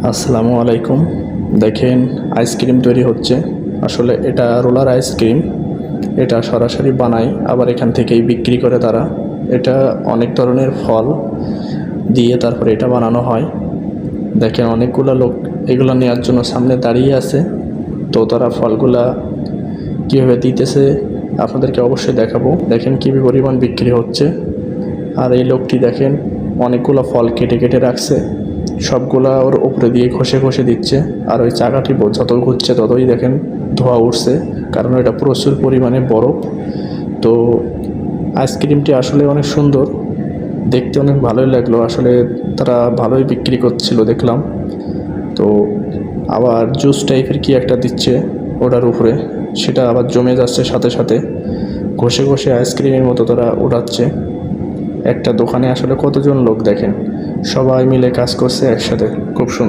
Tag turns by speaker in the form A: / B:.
A: আসসালামু আলাইকুম। দেখেন আইসক্রিম তৈরি হচ্ছে। আসলে এটা রোলার আইসক্রিম। এটা সরাসরি বানায় আবার এখান থেকেই বিক্রি করে তারা। এটা অনেক ধরনের ফল দিয়ে তারপরে এটা বানানো হয়। দেখেন অনেকগুলো লোক এগুলো নেওয়ার জন্য সামনে দাঁড়িয়ে আছে। তো তারা ফলগুলা কীভাবে দিতেছে আপনাদেরকে অবশ্যই দেখাবো। দেখেন কী পরিমাণ বিক্রি হচ্ছে। আর এই লোকটি দেখেন অনেকগুলো ফল কেটে কেটে রাখছে, সবগুলা ওর উপরে দিয়ে ঘষে ঘষে দিচ্ছে। আর ওই চাকাটি যত ঘুরছে ততই দেখেন ধোঁয়া উঠছে, কারণ এটা প্রচুর পরিমাণে বরফ। তো আইসক্রিমটি আসলে অনেক সুন্দর, দেখতে অনেক ভালোই লাগলো। আসলে তারা ভালোই বিক্রি করছিল দেখলাম। তো আবার জুস টাইপের কি একটা দিচ্ছে ওটার উপরে, সেটা আবার জমে যাচ্ছে সাথে সাথে। ঘষে ঘষে আইসক্রিমের মতো তারা উঠাচ্ছে। একটা দোকানে আসলে কতজন লোক দেখেন, সবাই মিলে কাজ করছে একসাথে, খুব সুন্দর।